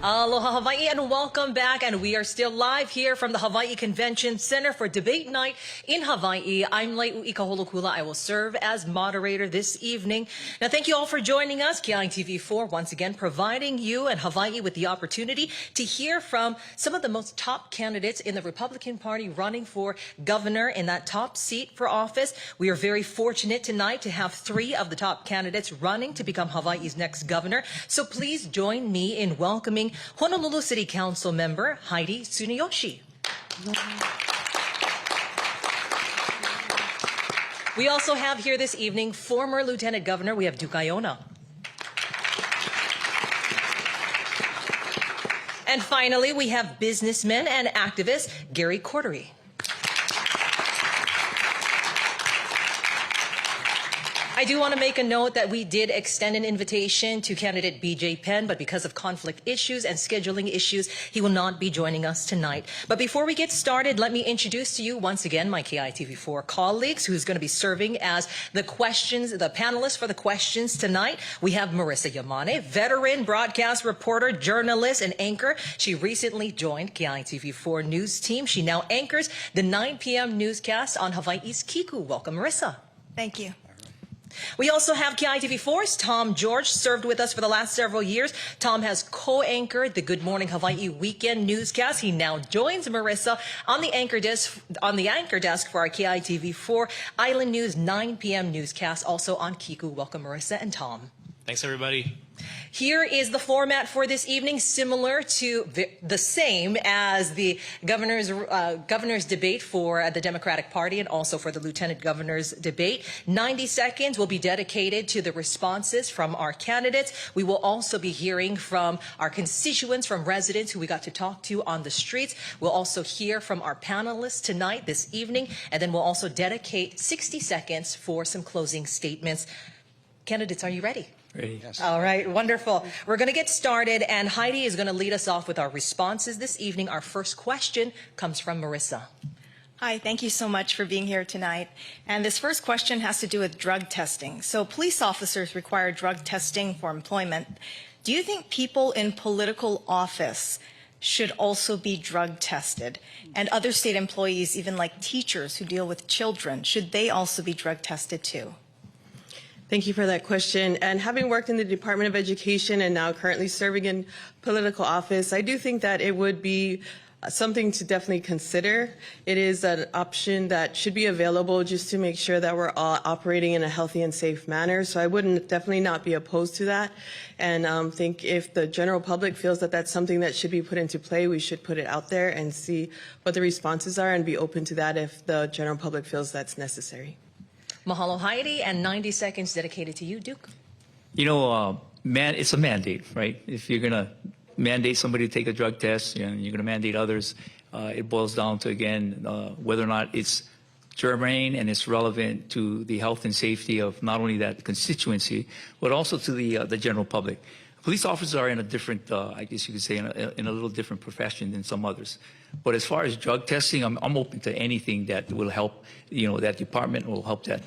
Aloha Hawaii and welcome back, and we are still live here from the Hawaii Convention Center for Debate Night in Hawaii. I'm Lai'ui Kaholokula. I will serve as moderator this evening. Now thank you all for joining us. KITV4 once again providing you and Hawaii with the opportunity to hear from some of the most top candidates in the Republican Party running for governor in that top seat for office. We are very fortunate tonight to have 3 of the top candidates running to become Hawaii's next governor. So please join me in welcoming Honolulu City Council member Heidi Tsuneyoshi. We also have here this evening former Lieutenant Governor, we have Duke Aiona. And finally, we have businessman and activist Gary Cordery. I do want to make a note that we did extend an invitation to candidate BJ Penn, but because of conflict issues and scheduling issues, he will not be joining us tonight. But before we get started, let me introduce to you once again my KITV4 colleagues who's going to be serving as the panelists for the questions tonight. We have Marissa Yamane, veteran broadcast reporter, journalist, and anchor. She recently joined KITV4 news team. She now anchors the 9 p.m. newscast on Hawaii's Kiku. Welcome, Marissa. Thank you. We also have KITV4's Tom George, served with us for the last several years. Tom has co-anchored the Good Morning Hawaii weekend newscast. He now joins Marissa on the anchor desk for our KITV4 Island News 9 p.m. newscast, also on Kiku. Welcome, Marissa and Tom. Thanks, everybody. Here is the format for this evening, similar to the same as the governor's debate for the Democratic Party and also for the lieutenant governor's debate. 90 seconds will be dedicated to the responses from our candidates. We will also be hearing from our constituents, from residents who we got to talk to on the streets. We'll also hear from our panelists tonight, this evening, and then we'll also dedicate 60 seconds for some closing statements. Candidates, are you ready? Ready. Yes. All right, wonderful. We're going to get started, and Heidi is going to lead us off with our responses this evening. Our first question comes from Marissa. Hi, thank you so much for being here tonight. And this first question has to do with drug testing. So police officers require drug testing for employment. Do you think people in political office should also be drug tested? And other state employees, even like teachers who deal with children, should they also be drug tested too? Thank you for that question. And having worked in the Department of Education and now currently serving in political office, I do think that it would be something to definitely consider. It is an option that should be available just to make sure that we're all operating in a healthy and safe manner. So I wouldn't definitely not be opposed to that. And think if the general public feels that that's something that should be put into play, we should put it out there and see what the responses are and be open to that if the general public feels that's necessary. Mahalo, Heidi, and 90 seconds dedicated to you, Duke. You know, it's a mandate, right? If you're going to mandate somebody to take a drug test, and you're going to mandate others, it boils down to, again, whether or not it's germane and it's relevant to the health and safety of not only that constituency, but also to the general public. Police officers are in a different, I guess you could say, in a little different profession than some others. But as far as drug testing, I'm open to anything that will help, you know, that department will help that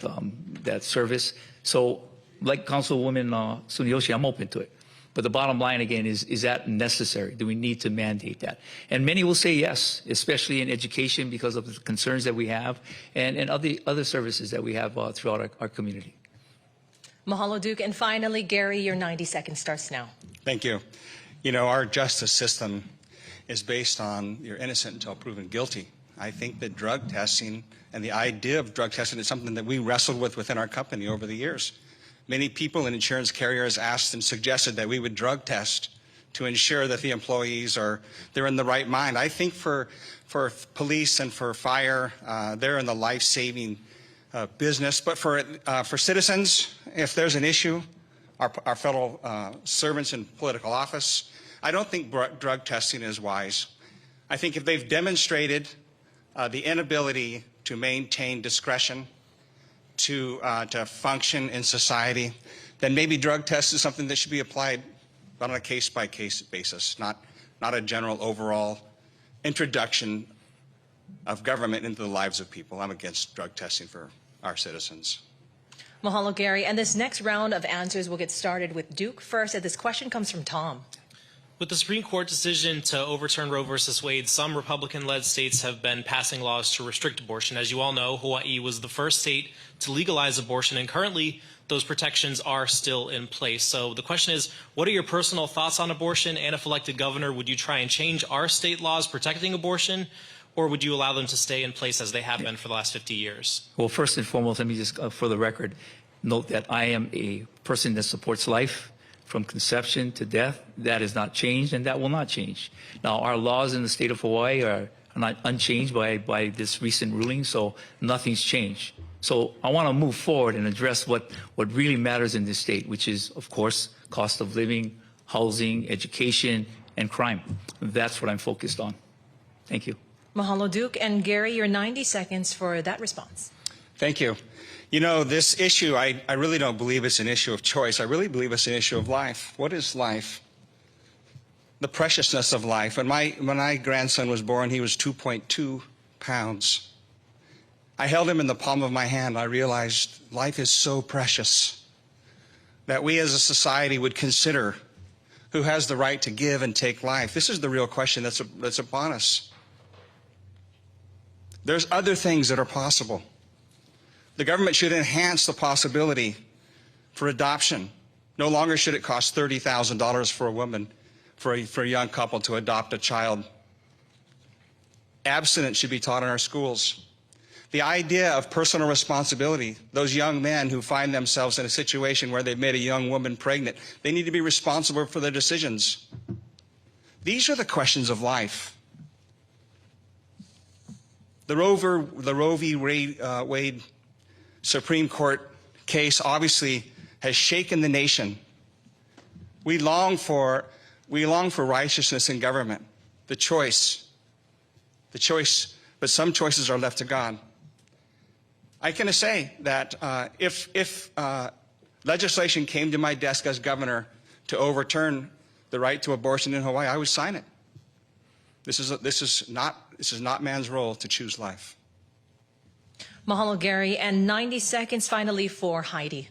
that service. So, like Councilwoman Tsuneyoshi, I'm open to it. But the bottom line, again, is that necessary? Do we need to mandate that? And many will say yes, especially in education because of the concerns that we have and other services that we have throughout our community. Mahalo, Duke. And finally, Gary, your 90 seconds starts now. Thank you. You know, our justice system is based on you're innocent until proven guilty. I think that drug testing and the idea of drug testing is something that we wrestled with within our company over the years. Many people and insurance carriers asked and suggested that we would drug test to ensure that the employees they're in the right mind. I think for police and for fire, they're in the life-saving business. But for citizens, if there's an issue, our fellow servants in political office, I don't think drug testing is wise. I think if they've demonstrated the inability to maintain discretion, to function in society, then maybe drug test is something that should be applied on a case-by-case basis, not a general overall introduction of government into the lives of people. I'm against drug testing for our citizens. Mahalo, Gary. And this next round of answers will get started with Duke first. And this question comes from Tom. With the Supreme Court decision to overturn Roe v. Wade, some Republican-led states have been passing laws to restrict abortion. As you all know, Hawaii was the first state to legalize abortion, and currently those protections are still in place. So the question is, what are your personal thoughts on abortion? And if elected governor, would you try and change our state laws protecting abortion, or would you allow them to stay in place as they have been for the last 50 years? Well, first and foremost, let me just, for the record, note that I am a person that supports life from conception to death. That has not changed, and that will not change. Now, our laws in the state of Hawaii are not unchanged by this recent ruling, so nothing's changed. So I want to move forward and address what really matters in this state, which is, of course, cost of living, housing, education, and crime. That's what I'm focused on. Thank you. Mahalo, Duke. And Gary, your 90 seconds for that response. Thank you. You know, this issue, I really don't believe it's an issue of choice. I really believe it's an issue of life. What is life? The preciousness of life. When my grandson was born, he was 2.2 pounds. I held him in the palm of my hand. I realized life is so precious that we as a society would consider who has the right to give and take life. This is the real question that's upon us. There's other things that are possible. The government should enhance the possibility for adoption. No longer should it cost $30,000 for a woman, for a young couple to adopt a child. Abstinence should be taught in our schools. The idea of personal responsibility, those young men who find themselves in a situation where they've made a young woman pregnant, they need to be responsible for their decisions. These are the questions of life. The Roe v. Wade Supreme Court case obviously has shaken the nation. We long for righteousness in government, the choice, but some choices are left to God. I can say that if legislation came to my desk as governor to overturn the right to abortion in Hawaii, I would sign it. This is not man's role to choose life. Mahalo, Gary. And 90 seconds finally for Heidi.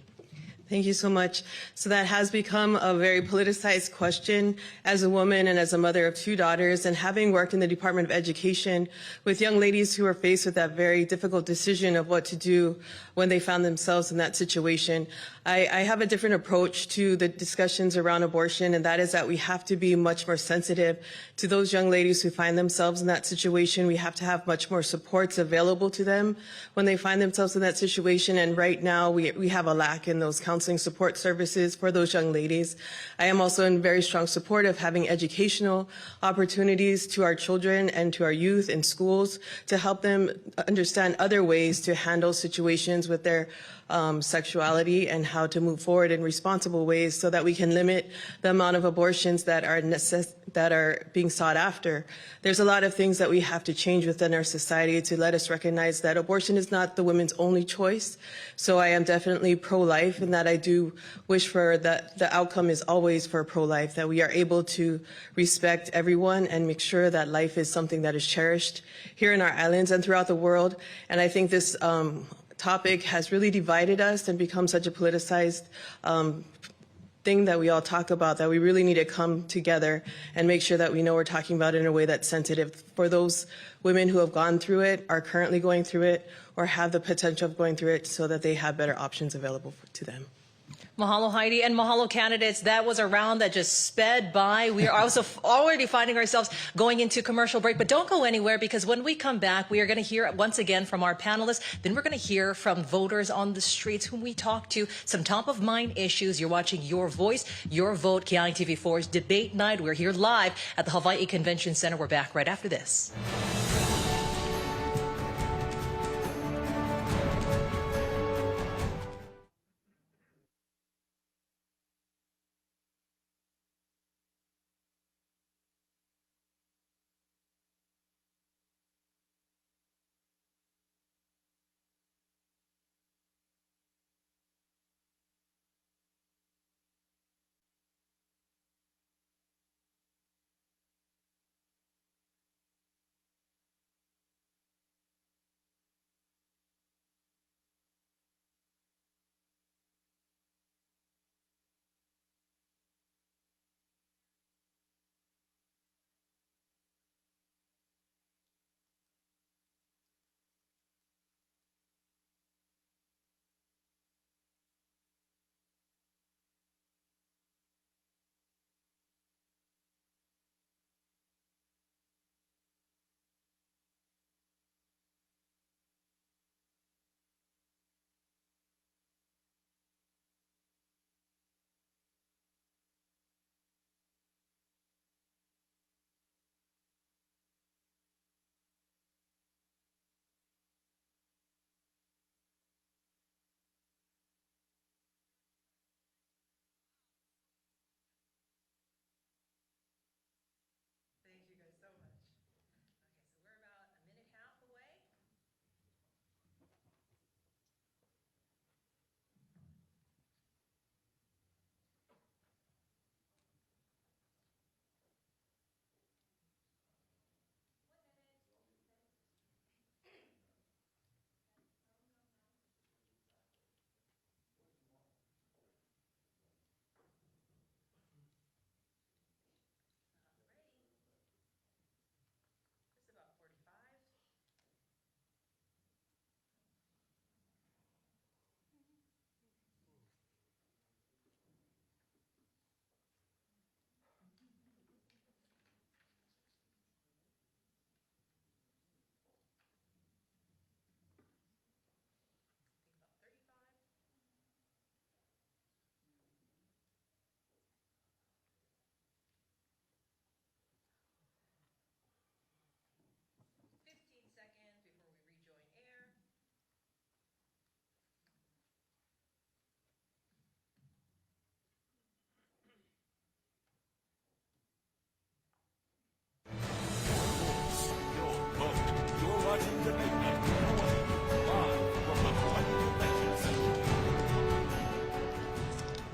Thank you so much. So that has become a very politicized question as a woman and as a mother of 2 daughters, and having worked in the Department of Education with young ladies who are faced with that very difficult decision of what to do when they found themselves in that situation. I have a different approach to the discussions around abortion, and that is that we have to be much more sensitive to those young ladies who find themselves in that situation. We have to have much more supports available to them when they find themselves in that situation, and right now we have a lack in those counseling support services for those young ladies. I am also in very strong support of having educational opportunities to our children and to our youth in schools to help them understand other ways to handle situations with their sexuality and how to move forward in responsible ways so that we can limit the amount of abortions that are being sought after. There's a lot of things that we have to change within our society to let us recognize that abortion is not the woman's only choice. So I am definitely pro-life, and that I do wish for that the outcome is always for pro-life, that we are able to respect everyone and make sure that life is something that is cherished here in our islands and throughout the world. And I think this topic has really divided us and become such a politicized thing that we all talk about, that we really need to come together and make sure that we know we're talking about it in a way that's sensitive for those women who have gone through it, are currently going through it, or have the potential of going through it, so that they have better options available to them. Mahalo, Heidi, and mahalo, candidates. That was a round that just sped by. We are also already finding ourselves going into commercial break, but don't go anywhere, because when we come back, we are going to hear once again from our panelists. Then we're going to hear from voters on the streets whom we talk to, some top of mind issues. You're watching Your Voice, Your Vote, KITV4's Debate Night. We're here live at the Hawaii Convention Center. We're back right after this.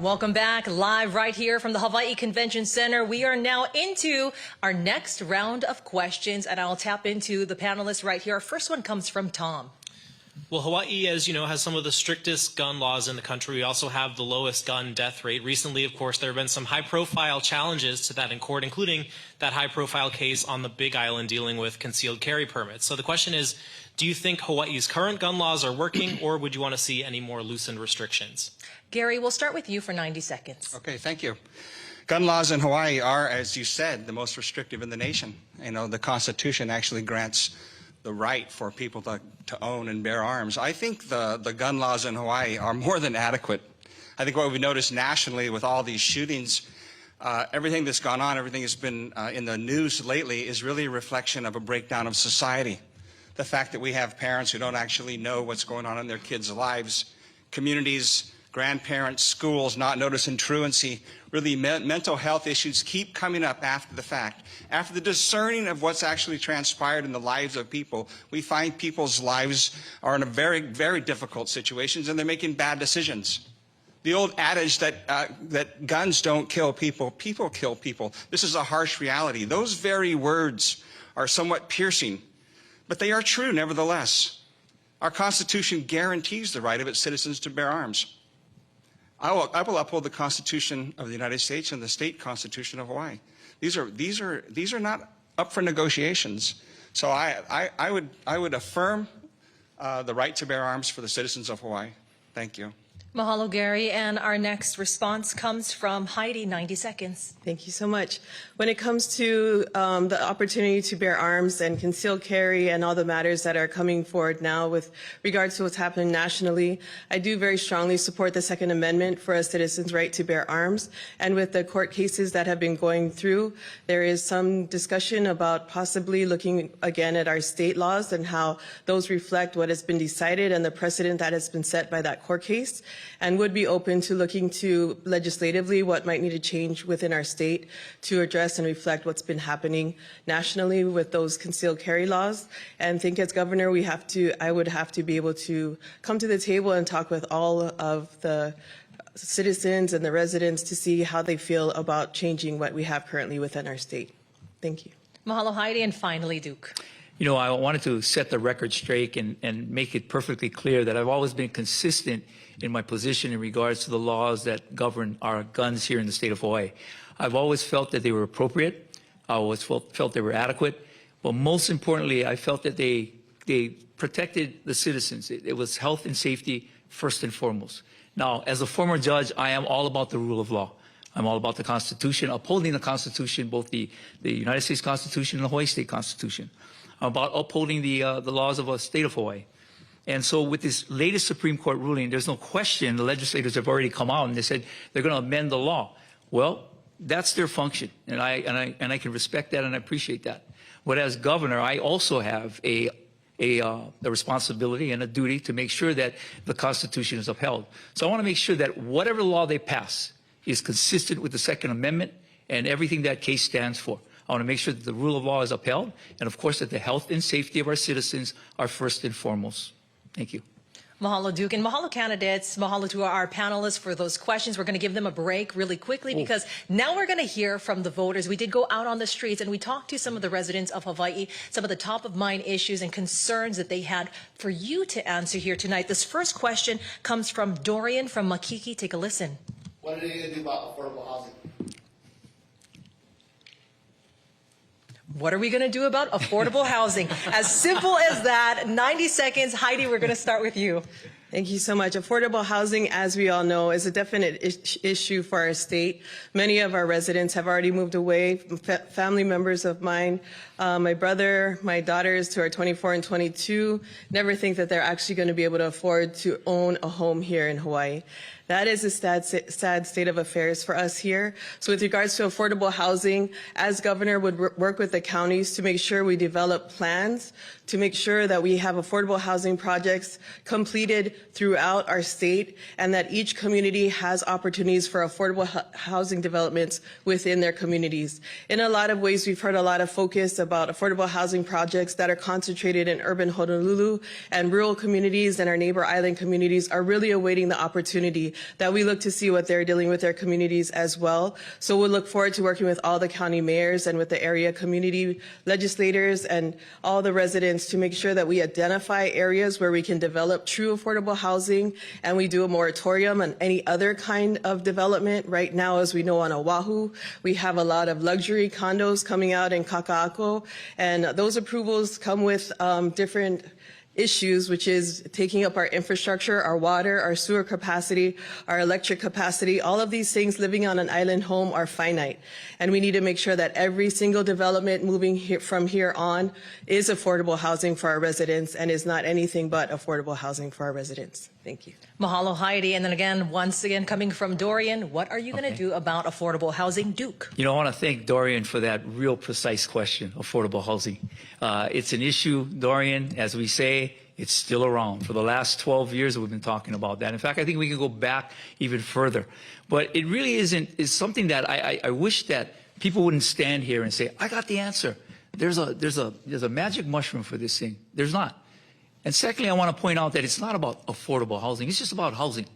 Welcome back, live right here from the Hawaii Convention Center. We are now into our next round of questions, and I'll tap into the panelists right here. Our first one comes from Tom. Well, Hawaii, as you know, has some of the strictest gun laws in the country. We also have the lowest gun death rate. Recently, of course, there have been some high-profile challenges to that in court, including that high-profile case on the Big Island dealing with concealed carry permits. So the question is, do you think Hawaii's current gun laws are working, or would you want to see any more loosened restrictions? Gary, we'll start with you for 90 seconds. Okay, thank you. Gun laws in Hawaii are, as you said, the most restrictive in the nation. You know, the Constitution actually grants the right for people to own and bear arms. I think the gun laws in Hawaii are more than adequate. I think what we noticed nationally with all these shootings, everything that's gone on, everything that's been in the news lately is really a reflection of a breakdown of society. The fact that we have parents who don't actually know what's going on in their kids' lives, communities, grandparents, schools not noticing truancy, really mental health issues keep coming up after the fact. After the discerning of what's actually transpired in the lives of people, we find people's lives are in a very, very difficult situations and they're making bad decisions. The old adage that guns don't kill people, people kill people. This is a harsh reality. Those very words are somewhat piercing, but they are true nevertheless. Our Constitution guarantees the right of its citizens to bear arms. I will uphold the Constitution of the United States and the state Constitution of Hawaii. These are not up for negotiations. So I would affirm the right to bear arms for the citizens of Hawaii. Thank you. Mahalo, Gary. And our next response comes from Heidi, 90 seconds. Thank you so much. When it comes to the opportunity to bear arms and concealed carry and all the matters that are coming forward now with regards to what's happening nationally, I do very strongly support the Second Amendment for a citizen's right to bear arms. And with the court cases that have been going through, there is some discussion about possibly looking again at our state laws and how those reflect what has been decided and the precedent that has been set by that court case, and would be open to looking to legislatively what might need to change within our state to address and reflect what's been happening nationally with those concealed carry laws. And think as governor, I would have to be able to come to the table and talk with all of the citizens and the residents to see how they feel about changing what we have currently within our state. Thank you. Mahalo, Heidi. And finally, Duke. You know, I wanted to set the record straight and make it perfectly clear that I've always been consistent in my position in regards to the laws that govern our guns here in the state of Hawaii. I've always felt that they were appropriate. I always felt they were adequate. But most importantly, I felt that they protected the citizens. It was health and safety first and foremost. Now, as a former judge, I am all about the rule of law. I'm all about the Constitution, upholding the Constitution, both the United States Constitution and the Hawaii State Constitution. I'm about upholding the laws of the state of Hawaii. And so with this latest Supreme Court ruling, there's no question the legislators have already come out and they said they're going to amend the law. Well, that's their function, and I can respect that and I appreciate that. But as governor, I also have a responsibility and a duty to make sure that the Constitution is upheld. So I want to make sure that whatever law they pass is consistent with the Second Amendment and everything that case stands for. I want to make sure that the rule of law is upheld, and of course that the health and safety of our citizens are first and foremost. Thank you. Mahalo, Duke. And mahalo, candidates. Mahalo to our panelists for those questions. We're going to give them a break really quickly because now we're going to hear from the voters. We did go out on the streets and we talked to some of the residents of Hawaii, some of the top of mind issues and concerns that they had for you to answer here tonight. This first question comes from Dorian from Makiki. Take a listen. What are they going to do about affordable housing? What are we going to do about affordable housing? As simple as that. 90 seconds. Heidi, we're going to start with you. Thank you so much. Affordable housing, as we all know, is a definite issue for our state. Many of our residents have already moved away. Family members of mine, my brother, my daughters who are 24 and 22, never think that they're actually going to be able to afford to own a home here in Hawaii. That is a sad state of affairs for us here. So with regards to affordable housing, as governor would work with the counties to make sure we develop plans to make sure that we have affordable housing projects completed throughout our state and that each community has opportunities for affordable housing developments within their communities. In a lot of ways, we've heard a lot of focus about affordable housing projects that are concentrated in urban Honolulu, and rural communities and our neighbor island communities are really awaiting the opportunity that we look to see what they're dealing with their communities as well. So we'll look forward to working with all the county mayors and with the area community legislators and all the residents to make sure that we identify areas where we can develop true affordable housing, and we do a moratorium on any other kind of development. Right now, as we know, on Oahu, we have a lot of luxury condos coming out in Kaka'ako, and those approvals come with different issues, which is taking up our infrastructure, our water, our sewer capacity, our electric capacity. All of these things living on an island home are finite. And we need to make sure that every single development moving from here on is affordable housing for our residents and is not anything but affordable housing for our residents. Thank you. Mahalo, Heidi. And then again, once again, coming from Dorian, what are you going to do about affordable housing, Duke? You know, I want to thank Dorian for that real precise question, affordable housing. It's an issue, Dorian, as we say, it's still around. For the last 12 years, we've been talking about that. In fact, I think we can go back even further. But it really is something that I wish that people wouldn't stand here and say, I got the answer. There's a magic mushroom for this thing. There's not. And secondly, I want to point out that it's not about affordable housing. It's just about housing.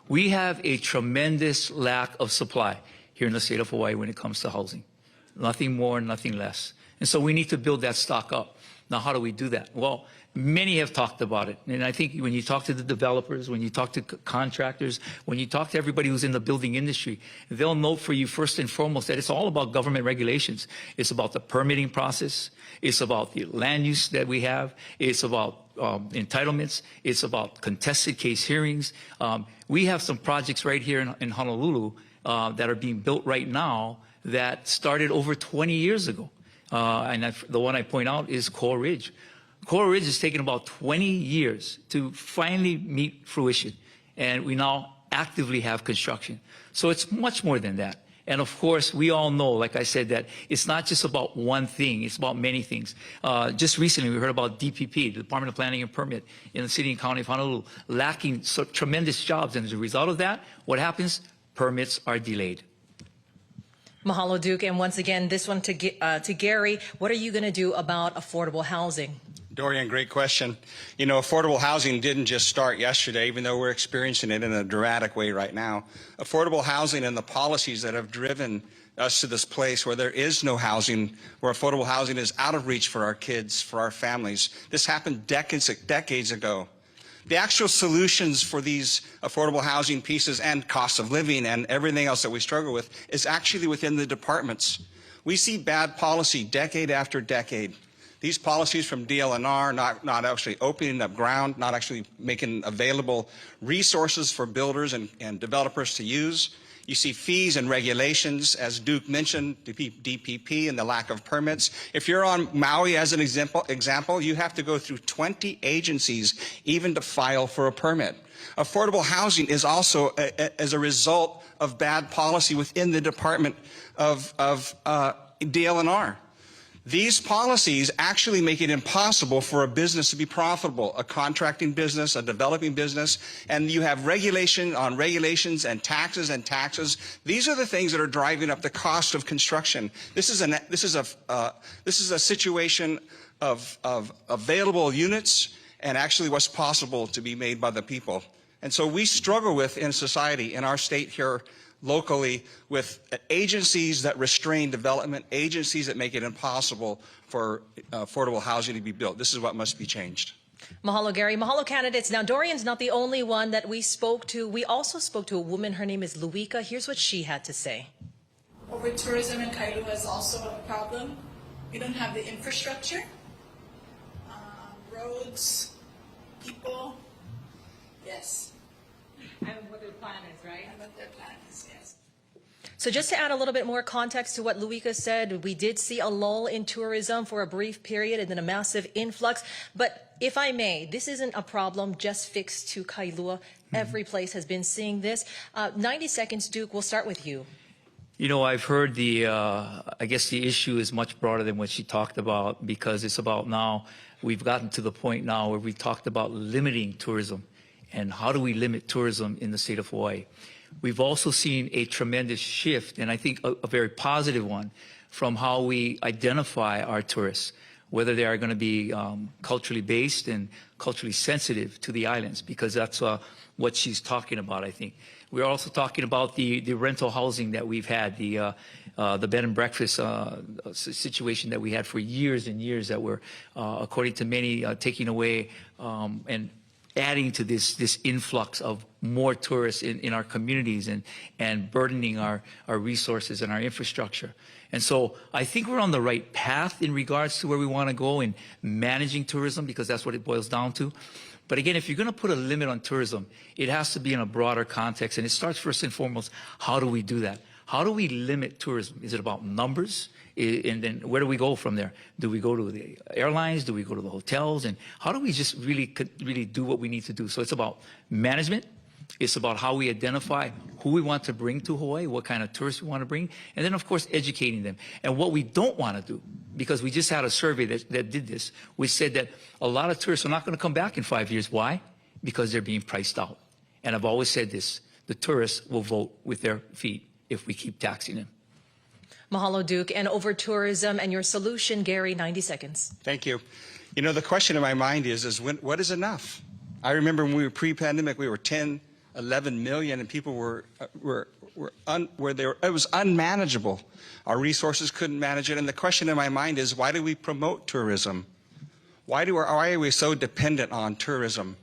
We have a tremendous lack of supply here in the state of Hawaii when it comes to housing. Nothing more, nothing less. And so we need to build that stock up. Now, how do we do that? Well, many have talked about it. And I think when you talk to the developers, when you talk to contractors, when you talk to everybody who's in the building industry, they'll note for you first and foremost that it's all about government regulations. It's about the permitting process. It's about the land use that we have. It's about entitlements. It's about contested case hearings. We have some projects right here in Honolulu that are being built right now that started over 20 years ago. And the one I point out is Coral Ridge. Coral Ridge has taken about 20 years to finally meet fruition, and we now actively have construction. So it's much more than that. And of course, we all know, like I said, that it's not just about one thing, it's about many things. Just recently, we heard about DPP, the Department of Planning and Permit in the city and county of Honolulu, lacking tremendous jobs. And as a result of that, what happens? Permits are delayed. Mahalo, Duke. And once again, this one to Gary. What are you going to do about affordable housing? Dorian, great question. You know, affordable housing didn't just start yesterday, even though we're experiencing it in a dramatic way right now. Affordable housing and the policies that have driven us to this place where there is no housing, where affordable housing is out of reach for our kids, for our families. This happened decades ago. The actual solutions for these affordable housing pieces and cost of living and everything else that we struggle with is actually within the departments. We see bad policy decade after decade. These policies from DLNR not actually opening up ground, not actually making available resources for builders and developers to use. You see fees and regulations, as Duke mentioned, DPP and the lack of permits. If you're on Maui as an example, you have to go through 20 agencies even to file for a permit. Affordable housing is also as a result of bad policy within the Department of DLNR. These policies actually make it impossible for a business to be profitable, a contracting business, a developing business, and you have regulation on regulations and taxes and taxes. These are the things that are driving up the cost of construction. This is a situation of available units and actually what's possible to be made by the people. And so we struggle with in society, in our state here, locally, with agencies that restrain development, agencies that make it impossible for affordable housing to be built. This is what must be changed. Mahalo, Gary. Mahalo, candidates. Now, Dorian's not the only one that we spoke to. We also spoke to a woman. Her name is Luika. Here's what she had to say. Over-tourism in Kailua is also a problem. We don't have the infrastructure, roads, people. Yes. And what their plan is, right? And what their plan is, yes. So just to add a little bit more context to what Luika said, we did see a lull in tourism for a brief period and then a massive influx. But if I may, this isn't a problem just fixed to Kailua. Every place has been seeing this. 90 seconds, Duke, we'll start with you. You know, I've heard I guess the issue is much broader than what she talked about, because it's about now, we've gotten to the point now where we talked about limiting tourism. And how do we limit tourism in the state of Hawaii? We've also seen a tremendous shift, and I think a very positive one, from how we identify our tourists. whether they are going to be culturally based and culturally sensitive to the islands, because that's what she's talking about, I think. We're also talking about the rental housing that we've had, the bed and breakfast situation that we had for years and years that were, according to many, taking away and adding to this influx of more tourists in our communities and burdening our resources and our infrastructure. And so I think we're on the right path in regards to where we want to go in managing tourism, because that's what it boils down to. But again, if you're going to put a limit on tourism, it has to be in a broader context. And it starts first and foremost, how do we do that? How do we limit tourism? Is it about numbers? And then where do we go from there? Do we go to the airlines? Do we go to the hotels? And how do we just really do what we need to do? So it's about management. It's about how we identify who we want to bring to Hawaii, what kind of tourists we want to bring, and then, of course, educating them. And what we don't want to do, because we just had a survey that did this, which said that a lot of tourists are not going to come back in 5 years. Why? Because they're being priced out. And I've always said this, the tourists will vote with their feet if we keep taxing them. Mahalo, Duke. And over tourism and your solution, Gary, 90 seconds. Thank you. You know, the question in my mind is what is enough? I remember when we were pre-pandemic, we were 10, 11 million, and people it was unmanageable. Our resources couldn't manage it. And the question in my mind is, why do we promote tourism? Why are we so dependent on tourism?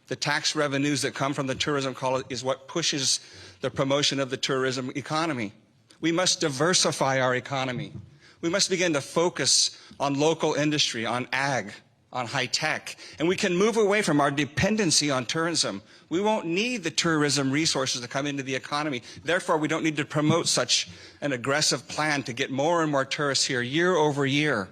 The tax revenues that come from the tourism call is what pushes the promotion of the tourism economy. We must diversify our economy. We must begin to focus on local industry, on ag, on high tech, and we can move away from our dependency on tourism. We won't need the tourism resources to come into the economy. Therefore, we don't need to promote such an aggressive plan to get more and more tourists here year over year.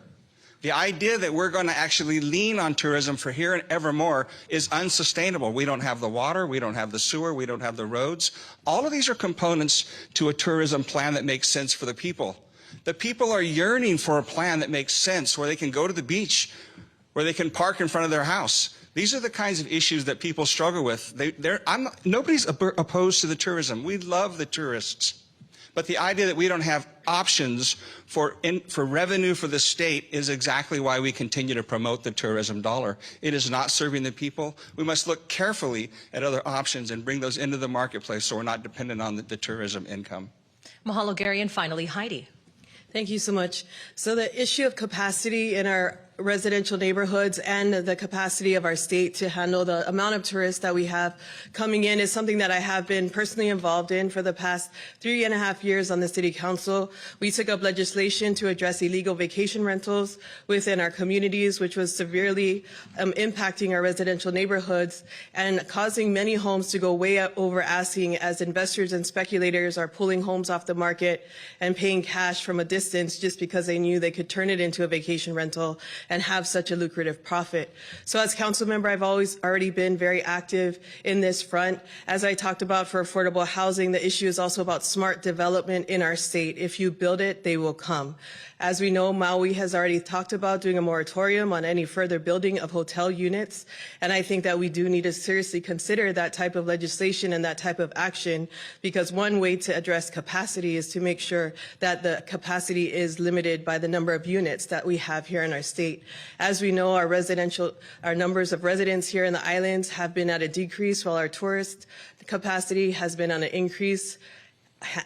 The idea that we're going to actually lean on tourism for here and evermore is unsustainable. We don't have the water, we don't have the sewer, we don't have the roads. All of these are components to a tourism plan that makes sense for the people. The people are yearning for a plan that makes sense, where they can go to the beach, where they can park in front of their house. These are the kinds of issues that people struggle with. Nobody's opposed to the tourism. We love the tourists. But the idea that we don't have options for revenue for the state is exactly why we continue to promote the tourism dollar. It is not serving the people. We must look carefully at other options and bring those into the marketplace so we're not dependent on the tourism income. Mahalo, Gary, and finally, Heidi. Thank you so much. So the issue of capacity in our residential neighborhoods and the capacity of our state to handle the amount of tourists that we have coming in is something that I have been personally involved in for the past 3.5 years on the city council. We took up legislation to address illegal vacation rentals within our communities, which was severely impacting our residential neighborhoods and causing many homes to go way up over asking as investors and speculators are pulling homes off the market and paying cash from a distance just because they knew they could turn it into a vacation rental and have such a lucrative profit. So as council member, I've already been very active in this front. As I talked about for affordable housing, the issue is also about smart development in our state. If you build it, they will come. As we know, Maui has already talked about doing a moratorium on any further building of hotel units. And I think that we do need to seriously consider that type of legislation and that type of action, because one way to address capacity is to make sure that the capacity is limited by the number of units that we have here in our state. As we know, our numbers of residents here in the islands have been at a decrease, while our tourist capacity has been on an increase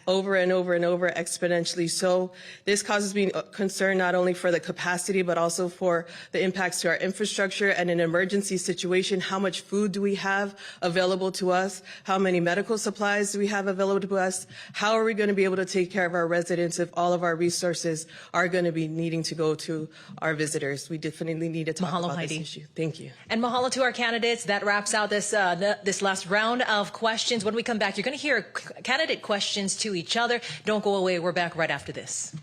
over and over and over, exponentially so. This causes me concern not only for the capacity, but also for the impacts to our infrastructure. And in an emergency situation, how much food do we have available to us? How many medical supplies do we have available to us? How are we going to be able to take care of our residents if all of our resources are going to be needing to go to our visitors? We definitely need to talk about this issue. Thank you. And mahalo to our candidates. That wraps out this last round of questions. When we come back, you're going to hear candidate questions to each other. Don't go away. We're back right after this.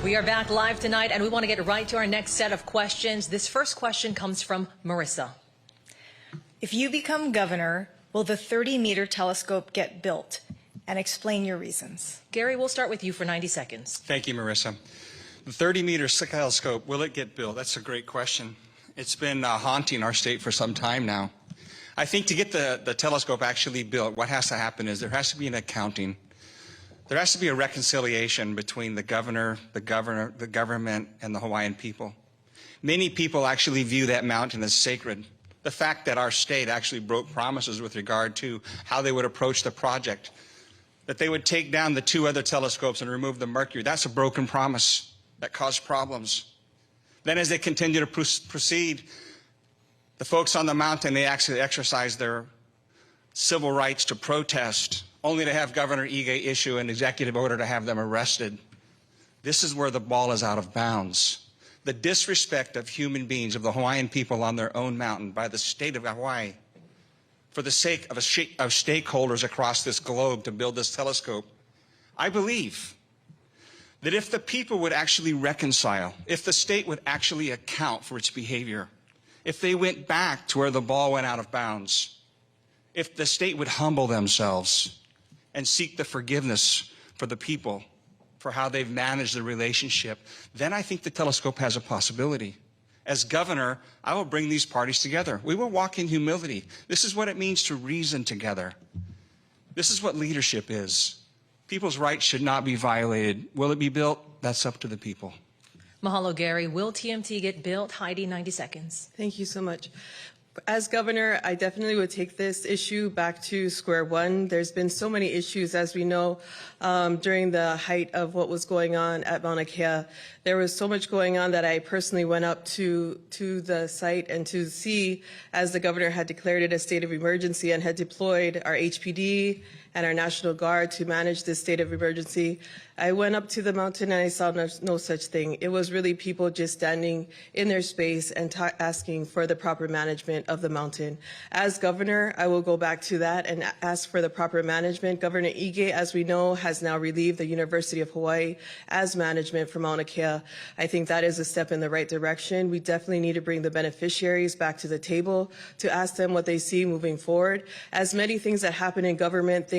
We are back live tonight, and we want to get right to our next set of questions. This first question comes from Marissa. If you become governor, will the 30-meter telescope get built? And explain your reasons. Gary, we'll start with you for 90 seconds. Thank you, Marissa. The 30-meter telescope, will it get built? That's a great question. It's been haunting our state for some time now. I think to get the telescope actually built, what has to happen is there has to be an accounting. There has to be a reconciliation between the government, and the Hawaiian people. Many people actually view that mountain as sacred. The fact that our state actually broke promises with regard to how they would approach the project, that they would take down the 2 other telescopes and remove the mercury, that's a broken promise that caused problems. Then as they continue to proceed, the folks on the mountain, they actually exercise their civil rights to protest, only to have Governor Ige issue an executive order to have them arrested. This is where the ball is out of bounds. The disrespect of human beings, of the Hawaiian people on their own mountain by the state of Hawaii, for the sake of stakeholders across this globe to build this telescope. I believe that if the people would actually reconcile, if the state would actually account for its behavior, if they went back to where the ball went out of bounds, if the state would humble themselves and seek the forgiveness for the people for how they've managed the relationship, then I think the telescope has a possibility. As governor, I will bring these parties together. We will walk in humility. This is what it means to reason together. This is what leadership is. People's rights should not be violated. Will it be built? That's up to the people. Mahalo, Gary. Will TMT get built? Heidi, 90 seconds. Thank you so much. As governor, I definitely would take this issue back to square one. There's been so many issues, as we know, during the height of what was going on at Mauna Kea. There was so much going on that I personally went up to the site and to see, as the governor had declared it a state of emergency and had deployed our HPD and our National Guard to manage this state of emergency. I went up to the mountain and I saw no such thing. It was really people just standing in their space and asking for the proper management of the mountain. As governor, I will go back to that and ask for the proper management. Governor Ige, as we know, has now relieved the University of Hawaii as management for Mauna Kea. I think that is a step in the right direction. We definitely need to bring the beneficiaries back to the table to ask them what they see moving forward. As many things that happen in government,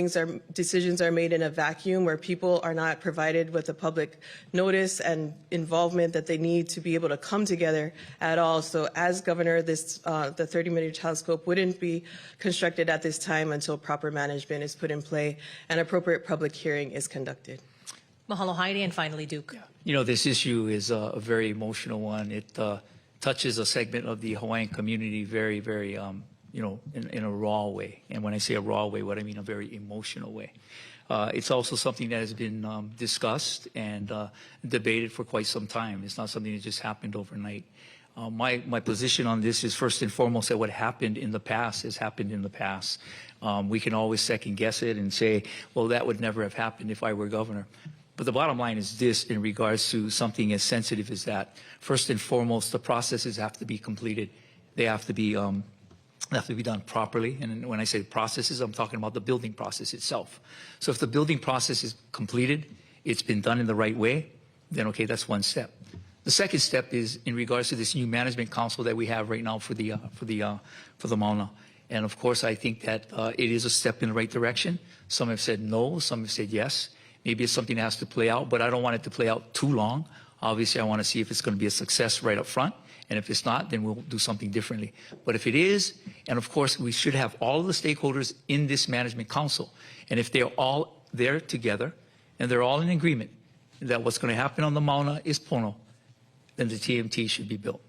decisions are made in a vacuum where people are not provided with the public notice and involvement that they need to be able to come together at all. So as governor, the 30-meter telescope wouldn't be constructed at this time until proper management is put in play and appropriate public hearing is conducted. Mahalo, Heidi, and finally Duke. You know, this issue is a very emotional one. It touches a segment of the Hawaiian community very, very you know, in a raw way. And when I say a raw way, what I mean a very emotional way. It's also something that has been discussed and debated for quite some time. It's not something that just happened overnight. My position on this is first and foremost that what happened in the past has happened in the past. We can always second guess it and say, well, that would never have happened if I were governor. But the bottom line is this in regards to something as sensitive as that. First and foremost, the processes have to be completed. They have to be done properly. And when I say processes, I'm talking about the building process itself. So if the building process is completed, it's been done in the right way, then okay, that's one step. The second step is in regards to this new management council that we have right now for the Mauna. And of course, I think that it is a step in the right direction. Some have said no, some have said yes. Maybe it's something that has to play out, but I don't want it to play out too long. Obviously, I want to see if it's going to be a success right up front. And if it's not, then we'll do something differently. But if it is, and of course, we should have all of the stakeholders in this management council. And if they're all there together and they're all in agreement that what's going to happen on the Mauna is pono, then the TMT should be built.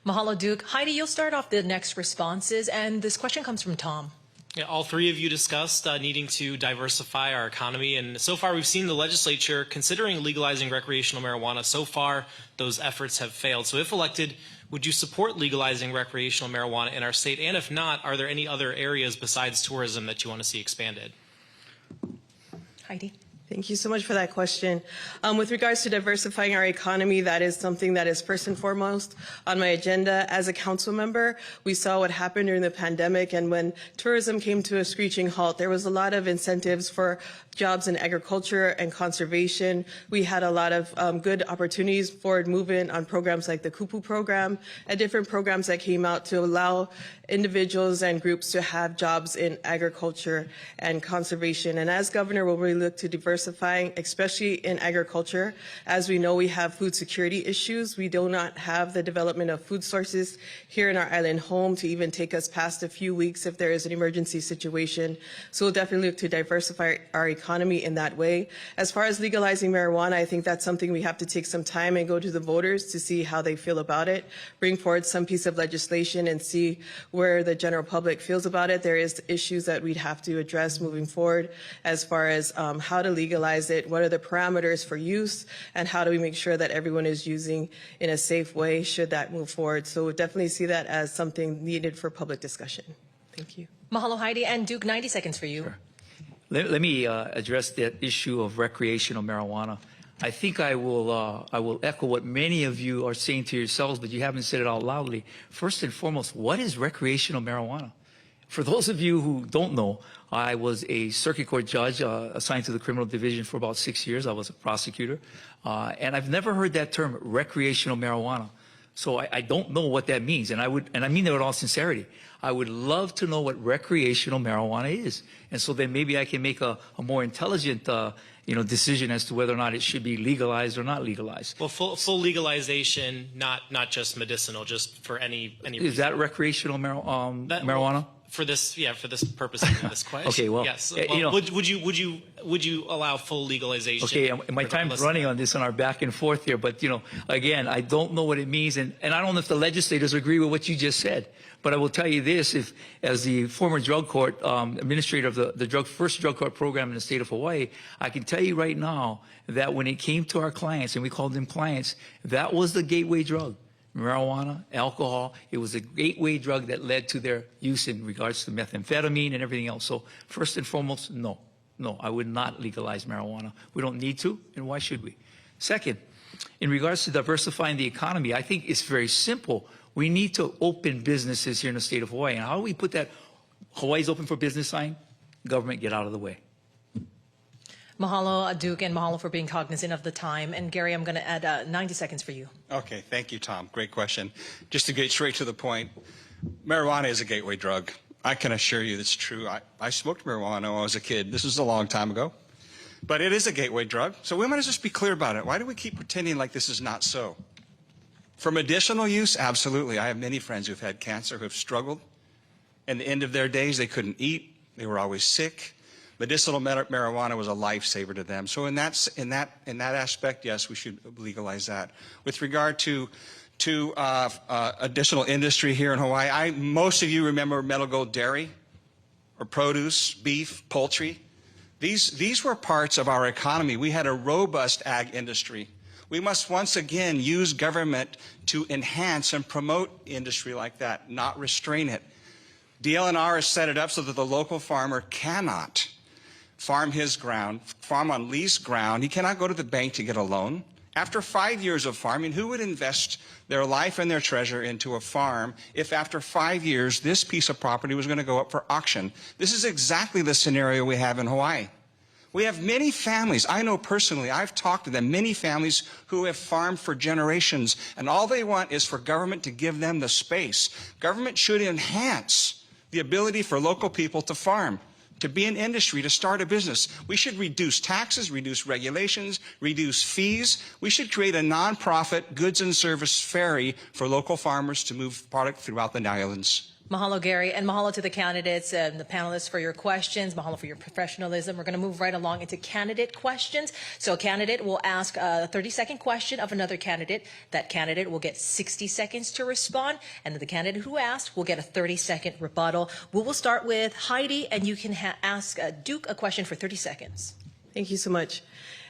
Mahalo, Duke. Heidi, you'll start off the next responses. And this question comes from Tom. Yeah, all three of you discussed needing to diversify our economy, and so far we've seen the legislature considering legalizing recreational marijuana. So far, those efforts have failed. So if elected, would you support legalizing recreational marijuana in our state? And if not, are there any other areas besides tourism that you want to see expanded? Heidi. Thank you so much for that question. With regards to diversifying our economy, that is something that is first and foremost on my agenda. As a council member, we saw what happened during the pandemic, and when tourism came to a screeching halt, there was a lot of incentives for jobs in agriculture and conservation. We had a lot of good opportunities, forward movement on programs like the Kupu program and different programs that came out to allow individuals and groups to have jobs in agriculture and conservation. And as governor, we'll really look to diversifying, especially in agriculture. As we know, we have food security issues. We do not have the development of food sources here in our island home to even take us past a few weeks if there is an emergency situation. So we'll definitely look to diversify our economy in that way. As far as legalizing marijuana, I think that's something we have to take some time and go to the voters to see how they feel about it, bring forward some piece of legislation and see where the general public feels about it. There is issues that we'd have to address moving forward as far as how to legalize it, what are the parameters for use, and how do we make sure that everyone is using in a safe way should that move forward. So we'll definitely see that as something needed for public discussion. Thank you. Mahalo, Heidi. And Duke, 90 seconds for you. Sure. Let me address that issue of recreational marijuana. I think I will echo what many of you are saying to yourselves, but you haven't said it out loudly. First and foremost, what is recreational marijuana? For those of you who don't know, I was a circuit court judge assigned to the criminal division for about 6 years. I was a prosecutor, and I've never heard that term, recreational marijuana. So I don't know what that means, and I mean that with all sincerity. I would love to know what recreational marijuana is, and so then maybe I can make a more intelligent decision as to whether or not it should be legalized or not legalized. Well, full legalization, not just medicinal, just for any. Is that recreational marijuana? For this purpose of this question. Okay, well, yes. Well, would you allow full legalization? Okay, my time's running on this on our back and forth here, but again, I don't know what it means, and I don't know if the legislators agree with what you just said. But I will tell you this: as the former drug court administrator of the first drug court program in the state of Hawaii, I can tell you right now that when it came to our clients, and we called them clients, that was the gateway drug. Marijuana, alcohol, it was a gateway drug that led to their use in regards to methamphetamine and everything else. So first and foremost, no, I would not legalize marijuana. We don't need to, and why should we? Second, in regards to diversifying the economy, I think it's very simple. We need to open businesses here in the state of Hawaii. And how do we put that Hawaii's open for business sign? Government, get out of the way. Mahalo, Duke, and mahalo for being cognizant of the time. And Gary, I'm going to add 90 seconds for you. Okay, thank you, Tom. Great question. Just to get straight to the point, marijuana is a gateway drug. I can assure you that's true. I smoked marijuana when I was a kid. This was a long time ago. But it is a gateway drug, so we might as well just be clear about it. Why do we keep pretending like this is not so? For medicinal use, absolutely. I have many friends who've had cancer who have struggled. At the end of their days, they couldn't eat. They were always sick. Medicinal marijuana was a lifesaver to them. So in that aspect, yes, we should legalize that. With regard to additional industry here in Hawaii, most of you remember Metal Gold Dairy, or produce, beef, poultry. These were parts of our economy. We had a robust ag industry. We must once again use government to enhance and promote industry like that, not restrain it. DLNR has set it up so that the local farmer cannot farm his ground, farm on leased ground. He cannot go to the bank to get a loan. After 5 years of farming, who would invest their life and their treasure into a farm if after 5 years this piece of property was going to go up for auction? This is exactly the scenario we have in Hawaii. We have many families, I know personally, I've talked to them, many families who have farmed for generations, and all they want is for government to give them the space. Government should enhance the ability for local people to farm, to be in industry, to start a business. We should reduce taxes, reduce regulations, reduce fees. We should create a nonprofit goods and service ferry for local farmers to move product throughout the islands. Mahalo, Gary, and mahalo to the candidates and the panelists for your questions. Mahalo for your professionalism. We're going to move right along into candidate questions. So a candidate will ask a 30-second question of another candidate. That candidate will get 60 seconds to respond, and the candidate who asked will get a 30-second rebuttal. We will start with Heidi, and you can ask Duke a question for 30 seconds. Thank you so much.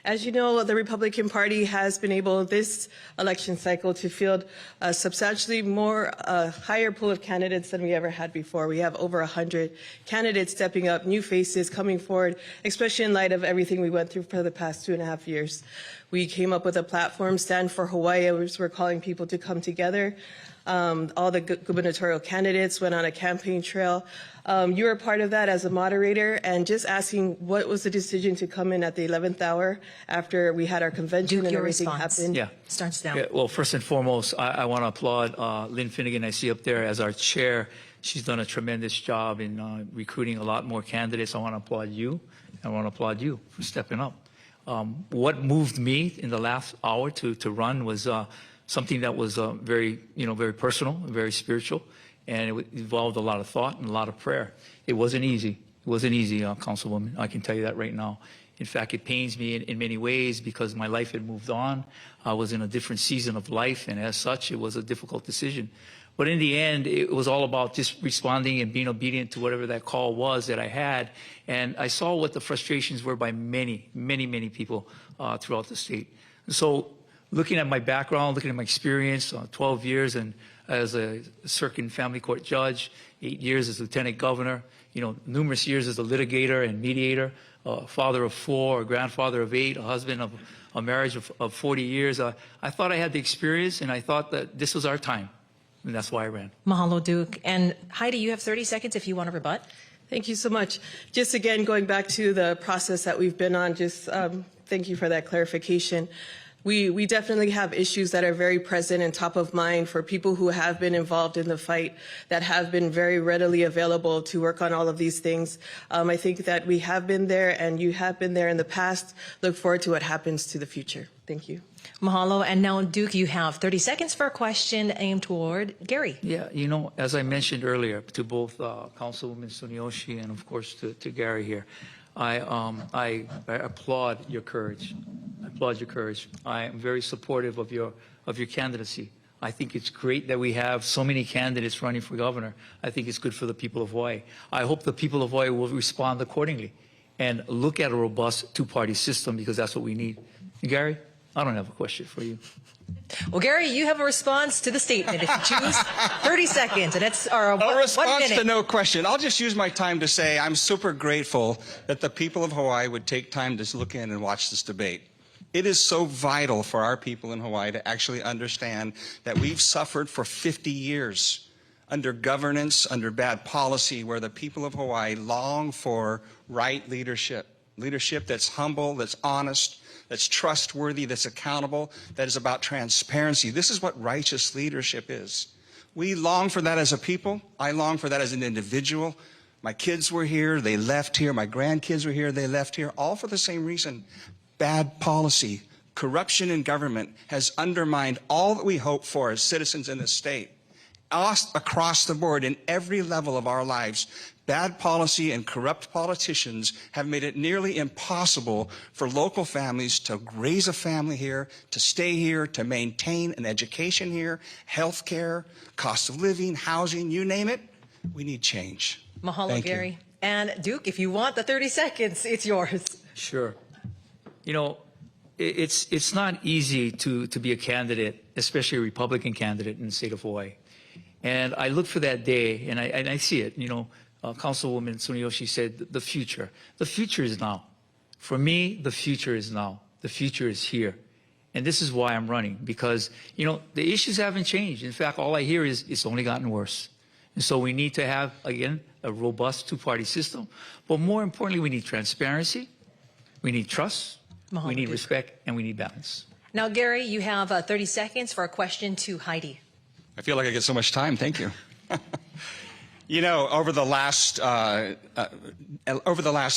As you know, the Republican Party has been able this election cycle to field a substantially higher pool of candidates than we ever had before. We have over 100 candidates stepping up, new faces coming forward, especially in light of everything we went through for the past 2.5 years. We came up with a platform, Stand for Hawaii, which we're calling people to come together. All the gubernatorial candidates went on a campaign trail. You were part of that as a moderator, and just asking what was the decision to come in at the 11th hour after we had our convention and your everything response. happened? Yeah. Starts now. Yeah, well, first and foremost, I want to applaud Lynn Finnegan. I see up there as our chair. She's done a tremendous job in recruiting a lot more candidates. I want to applaud you. I want to applaud you for stepping up. What moved me in the last hour to run was something that was very personal, very spiritual, and it involved a lot of thought and a lot of prayer. It wasn't easy. It wasn't easy, Councilwoman. I can tell you that right now. In fact, it pains me in many ways because my life had moved on. I was in a different season of life, and as such, it was a difficult decision. But in the end, it was all about just responding and being obedient to whatever that call was that I had. And I saw what the frustrations were by many, many, many people throughout the state. And so looking at my background, looking at my experience, 12 years and as a circuit family court judge, 8 years as lieutenant governor, numerous years as a litigator and mediator, father of 4, a grandfather of 8, a husband of a marriage of 40 years. I thought I had the experience, and I thought that this was our time. And that's why I ran. Mahalo, Duke. And Heidi, you have 30 seconds if you want to rebut. Thank you so much. Just again, going back to the process that we've been on, just thank you for that clarification. We definitely have issues that are very present and top of mind for people who have been involved in the fight, that have been very readily available to work on all of these things. I think that we have been there and you have been there in the past. Look forward to what happens to the future. Thank you. Mahalo. And now, Duke, you have 30 seconds for a question aimed toward Gary. Yeah, as I mentioned earlier to both Councilwoman Sunioshi and, of course, to Gary here, I applaud your courage. I applaud your courage. I am very supportive of your candidacy. I think it's great that we have so many candidates running for governor. I think it's good for the people of Hawaii. I hope the people of Hawaii will respond accordingly and look at a robust two-party system, because that's what we need. Gary, I don't have a question for you. Well, Gary, you have a response to the statement if you choose. 30 seconds, and it's A 1 response minute. to no question. I'll just use my time to say I'm super grateful that the people of Hawaii would take time to look in and watch this debate. It is so vital for our people in Hawaii to actually understand that we've suffered for 50 years under governance, under bad policy, where the people of Hawaii long for right leadership. Leadership that's humble, that's honest, that's trustworthy, that's accountable, that is about transparency. This is what righteous leadership is. We long for that as a people. I long for that as an individual. My kids were here, they left here. My grandkids were here, they left here, all for the same reason. Bad policy, corruption in government has undermined all that we hope for as citizens in this state. Us across the board in every level of our lives, bad policy and corrupt politicians have made it nearly impossible for local families to raise a family here, to stay here, to maintain an education here, health care, cost of living, housing, you name it. We need change. Mahalo, Thank you. Gary. And Duke, if you want the 30 seconds, it's yours. Sure. It's not easy to be a candidate, especially a Republican candidate in the state of Hawaii. And I look for that day, and I see it. Councilwoman Sunioshi said the future. The future is now. For me, the future is now. The future is here. And this is why I'm running, because, the issues haven't changed. In fact, all I hear is it's only gotten worse. And so we need to have, again, a robust two-party system. But more importantly, we need transparency. We need trust. We need respect, and we need balance. Now, Gary, you have 30 seconds for a question to Heidi. I feel like I get so much time. Thank you. Over the last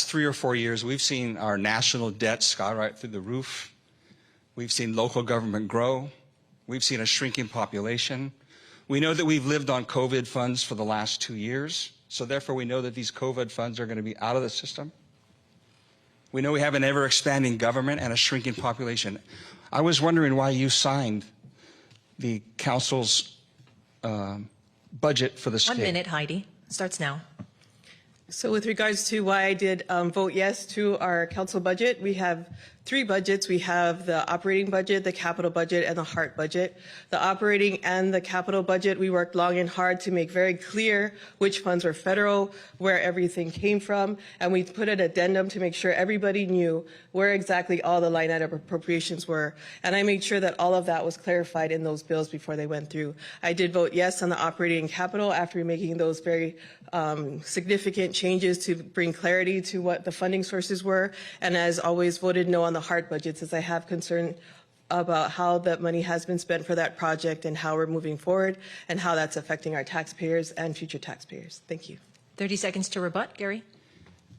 3 or 4 years, we've seen our national debt skyrocket through the roof. We've seen local government grow. We've seen a shrinking population. We know that we've lived on COVID funds for the last 2 years. So therefore, we know that these COVID funds are going to be out of the system. We know we have an ever-expanding government and a shrinking population. I was wondering why you signed the council's budget for the state. 1 minute, Heidi. Starts now. So with regards to why I did vote yes to our council budget, we have three budgets. We have the operating budget, the capital budget, and the heart budget. The operating and the capital budget, we worked long and hard to make very clear which funds were federal, where everything came from, and we put an addendum to make sure everybody knew where exactly all the line item appropriations were. And I made sure that all of that was clarified in those bills before they went through. I did vote yes on the operating and capital after making those very significant changes to bring clarity to what the funding sources were, and as always voted no on the hard budgets, as I have concern about how that money has been spent for that project and how we're moving forward and how that's affecting our taxpayers and future taxpayers. Thank you. 30 seconds to rebut, Gary.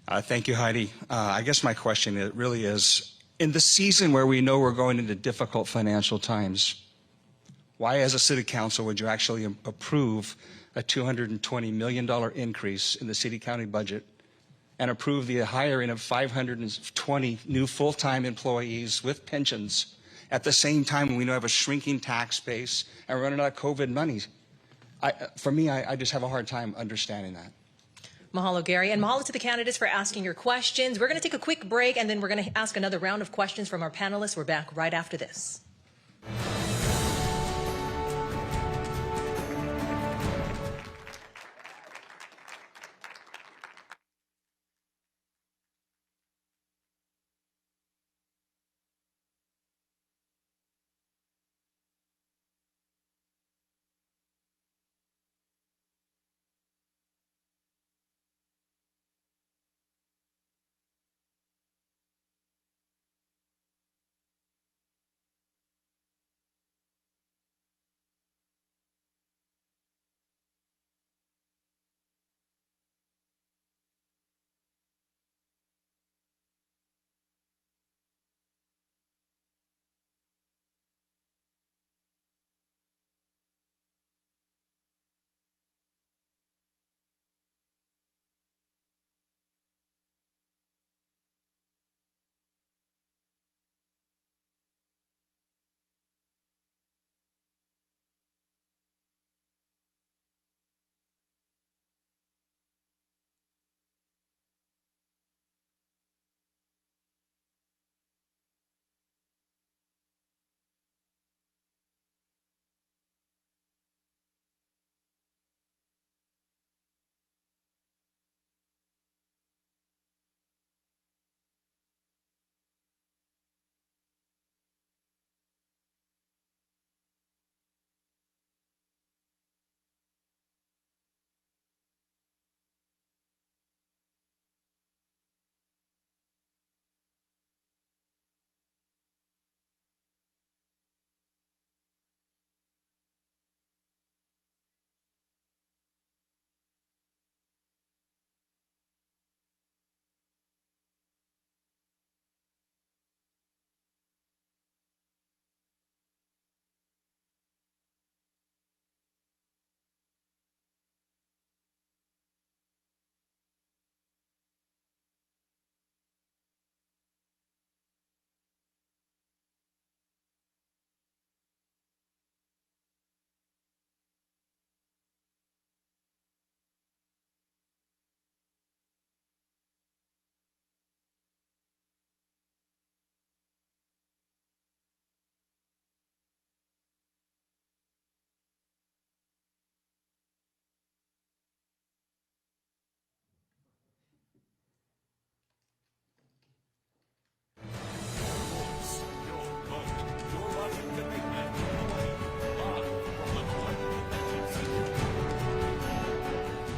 Thank you, Heidi. I guess my question really is, in the season where we know we're going into difficult financial times, why as a city council would you actually approve a $220 million increase in the city-county budget and approve the hiring of 520 new full-time employees with pensions at the same time we know we have a shrinking tax base and we're running out of COVID money? For me, I just have a hard time understanding that. Mahalo, Gary, and mahalo to the candidates for asking your questions. We're going to take a quick break, and then we're going to ask another round of questions from our panelists. We're back right after this.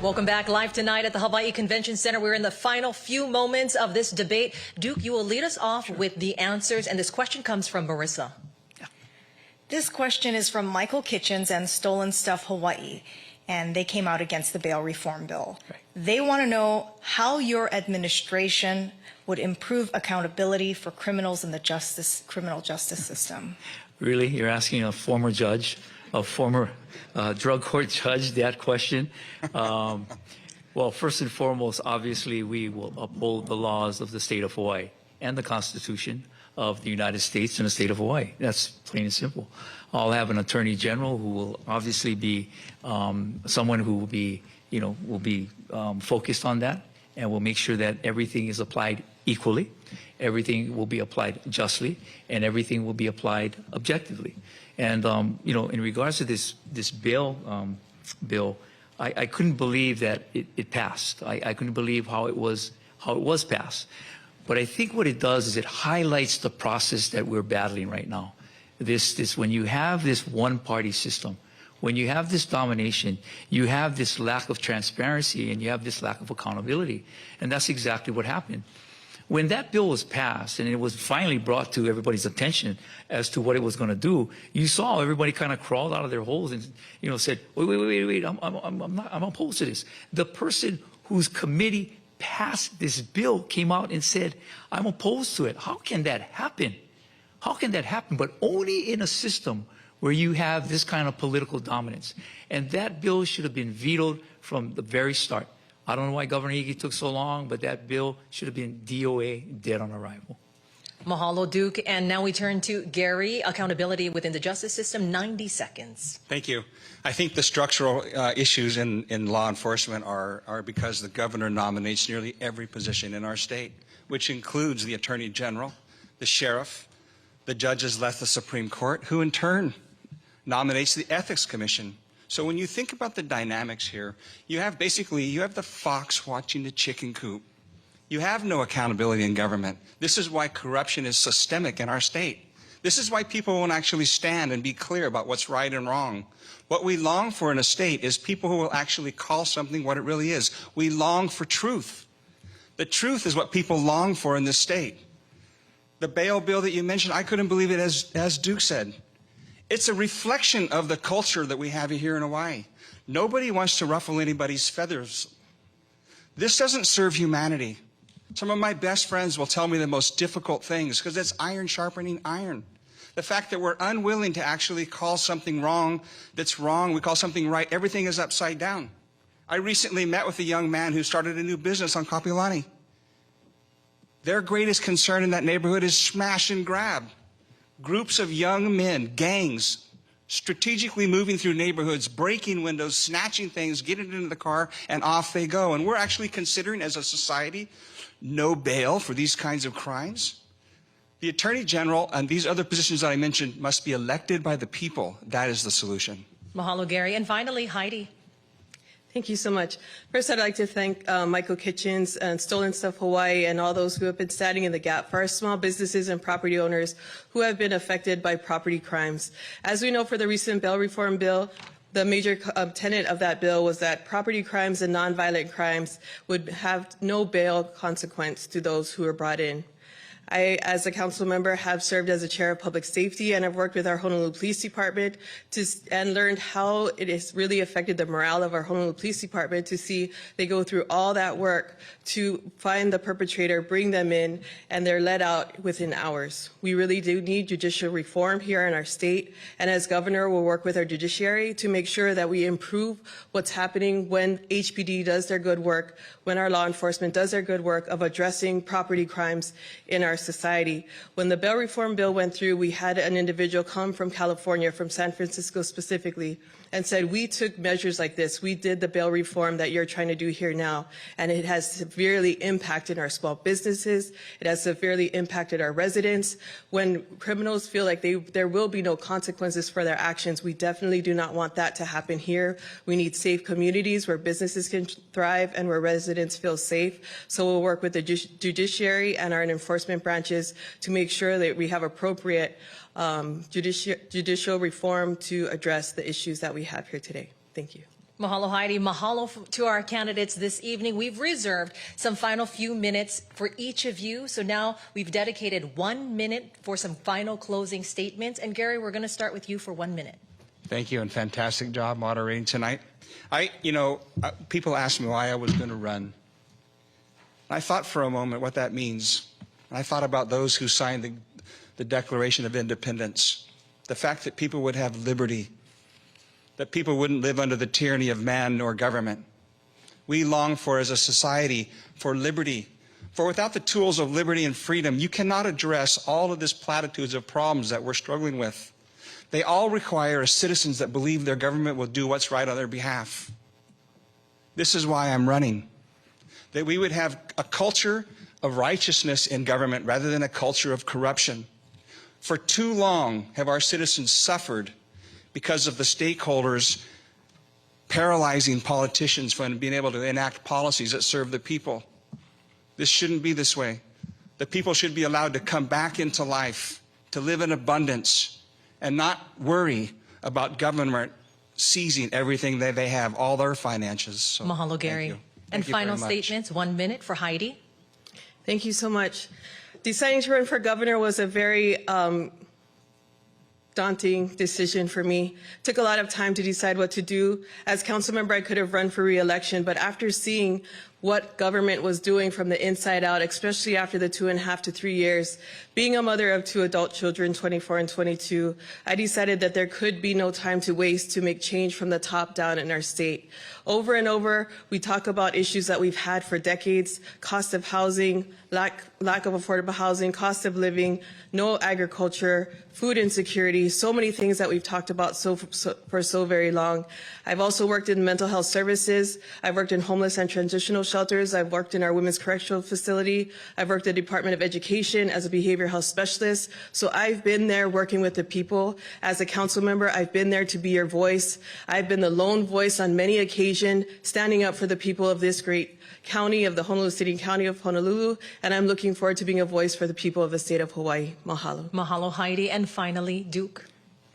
Welcome back live tonight at the Hawaii Convention Center. We're in the final few moments of this debate. Duke, you will lead us off with the answers, and this question comes from Marissa. This question is from Michael Kitchens and Stolen Stuff Hawaii, and they came out against the bail reform bill. Right. They want to know how your administration would improve accountability for criminals in the criminal justice system. Really? You're asking a former judge, a former drug court judge, that question? Well, first and foremost, obviously, we will uphold the laws of the state of Hawaii and the Constitution of the United States and the state of Hawaii. That's plain and simple. I'll have an attorney general who will obviously be someone who will be, focused on that, and will make sure that everything is applied equally, everything will be applied justly, and everything will be applied objectively. And you know, in regards to this bill, I couldn't believe that it passed. I couldn't believe how it was passed. But I think what it does is it highlights the process that we're battling right now. This when you have this one-party system, when you have this domination, you have this lack of transparency and you have this lack of accountability. And that's exactly what happened. When that bill was passed and it was finally brought to everybody's attention as to what it was going to do, you saw everybody kind of crawled out of their holes and, you know, said, wait, I'm opposed to this. The person whose committee passed this bill came out and said, I'm opposed to it. How can that happen? How can that happen? But only in a system where you have this kind of political dominance. And that bill should have been vetoed from the very start. I don't know why Governor Iggy took so long, but that bill should have been DOA, dead on arrival. Mahalo, Duke. And now we turn to Gary, accountability within the justice system, 90 seconds. Thank you. I think the structural issues in law enforcement are because the governor nominates nearly every position in our state, which includes the attorney general, the sheriff, the judges left the Supreme Court, who in turn nominates the ethics commission. So when you think about the dynamics here, you have the fox watching the chicken coop. You have no accountability in government. This is why corruption is systemic in our state. This is why people won't actually stand and be clear about what's right and wrong. What we long for in a state is people who will actually call something what it really is. We long for truth. The truth is what people long for in this state. The bail bill that you mentioned, I couldn't believe it, as Duke said. It's a reflection of the culture that we have here in Hawaii. Nobody wants to ruffle anybody's feathers. This doesn't serve humanity. Some of my best friends will tell me the most difficult things because it's iron sharpening iron. The fact that we're unwilling to actually call something wrong that's wrong, we call something right, everything is upside down. I recently met with a young man who started a new business on Kapiolani. Their greatest concern in that neighborhood is smash and grab. Groups of young men, gangs, strategically moving through neighborhoods, breaking windows, snatching things, getting into the car, and off they go. And we're actually considering, as a society, no bail for these kinds of crimes. The Attorney General and these other positions that I mentioned must be elected by the people. That is the solution. Mahalo, Gary. And finally, Heidi. Thank you so much. First, I'd like to thank Michael Kitchens and Stolen Stuff Hawaii and all those who have been standing in the gap for our small businesses and property owners who have been affected by property crimes. As we know, for the recent bail reform bill, the major tenet of that bill was that property crimes and nonviolent crimes would have no bail consequence to those who are brought in. I, as a council member, have served as a chair of public safety, and I've worked with our Honolulu Police Department and learned how it has really affected the morale of our Honolulu Police Department to see they go through all that work to find the perpetrator, bring them in, and they're let out within hours. We really do need judicial reform here in our state, and as governor, we'll work with our judiciary to make sure that we improve what's happening when HPD does their good work, when our law enforcement does their good work of addressing property crimes in our society. When the bail reform bill went through, we had an individual come from California, from San Francisco specifically, and said, we took measures like this. We did the bail reform that you're trying to do here now, and it has severely impacted our small businesses. It has severely impacted our residents. When criminals feel like there will be no consequences for their actions, we definitely do not want that to happen here. We need safe communities where businesses can thrive and where residents feel safe. So we'll work with the judiciary and our enforcement branches to make sure that we have appropriate judicial reform to address the issues that we have here today. Thank you. Mahalo, Heidi. Mahalo to our candidates this evening. We've reserved some final few minutes for each of you. So now we've dedicated 1 minute for some final closing statements. And Gary, we're going to start with you for 1 minute. Thank you, and fantastic job moderating tonight. People asked me why I was going to run. I thought for a moment what that means. And I thought about those who signed the Declaration of Independence, the fact that people would have liberty, that people wouldn't live under the tyranny of man nor government. We long for, as a society, for liberty. For without the tools of liberty and freedom, you cannot address all of this platitudes of problems that we're struggling with. They all require citizens that believe their government will do what's right on their behalf. This is why I'm running. That we would have a culture of righteousness in government rather than a culture of corruption. For too long have our citizens suffered because of the stakeholders paralyzing politicians from being able to enact policies that serve the people. This shouldn't be this way. The people should be allowed to come back into life, to live in abundance, and not worry about government seizing everything that they have, all their finances. So, Mahalo, Gary. thank you. And Thank you very final much. statements, 1 minute for Heidi. Thank you so much. Deciding to run for governor was a very daunting decision for me. Took a lot of time to decide what to do. As council member, I could have run for re-election, but after seeing what government was doing from the inside out, especially after the 2.5 to 3 years, being a mother of 2 adult children, 24 and 22, I decided that there could be no time to waste to make change from the top down in our state. Over and over, we talk about issues that we've had for decades: cost of housing, lack of affordable housing, cost of living, no agriculture, food insecurity, so many things that we've talked about for so very long. I've also worked in mental health services. I've worked in homeless and transitional shelters. I've worked in our women's correctional facility. I've worked at the Department of Education as a behavioral health specialist. So I've been there working with the people. As a council member, I've been there to be your voice. I've been the lone voice on many occasions, standing up for the people of this great county, of the Honolulu City County of Honolulu, and I'm looking forward to being a voice for the people of the state of Hawaii. Mahalo. Mahalo, Heidi. And finally, Duke.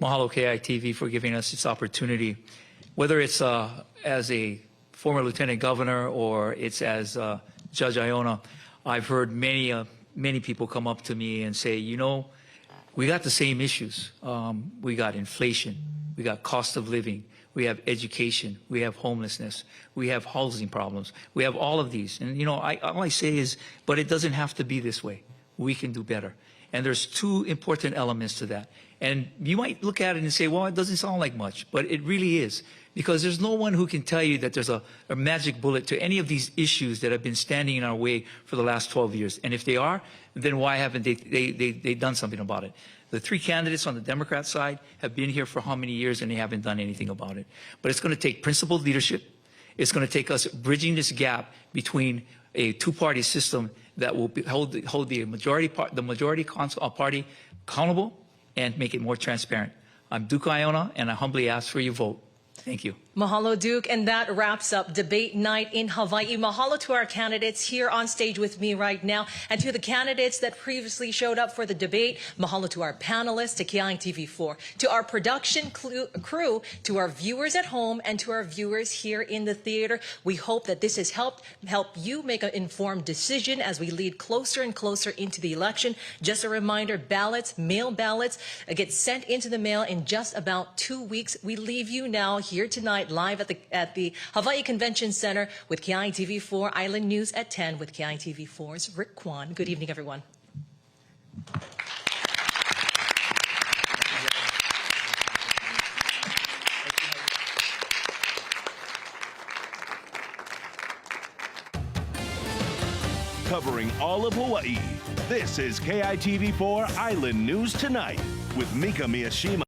Mahalo KITV for giving us this opportunity. Whether it's as a former lieutenant governor or it's as Judge Iona, I've heard many people come up to me and say, you know, we got the same issues. We got inflation, we got cost of living, we have education, we have homelessness, we have housing problems, we have all of these. And, you know, all I say is, but it doesn't have to be this way. We can do better. And there's 2 important elements to that. And you might look at it and say, well, it doesn't sound like much, but it really is. Because there's no one who can tell you that there's a magic bullet to any of these issues that have been standing in our way for the last 12 years. And if they are, then why haven't they done something about it? The 3 candidates on the Democrat side have been here for how many years, and they haven't done anything about it. But it's going to take principled leadership. It's going to take us bridging this gap between a 2-party system that will hold the majority party accountable and make it more transparent. I'm Duke Iona, and I humbly ask for your vote. Thank you. Mahalo, Duke. And that wraps up debate night in Hawaii. Mahalo to our candidates here on stage with me right now, and to the candidates that previously showed up for the debate. Mahalo to our panelists, to KITV4, to our production crew, to our viewers at home, and to our viewers here in the theater. We hope that this has helped you make an informed decision as we lead closer and closer into the election. Just a reminder, ballots, mail ballots, get sent into the mail in just about 2 weeks. We leave you now here tonight live at the Hawaii Convention Center with KITV4 Island News at 10 with KITV4's Rick Kwan. Good evening, everyone. Covering all of Hawaii, this is KITV4 Island News Tonight with Mika Miyashima.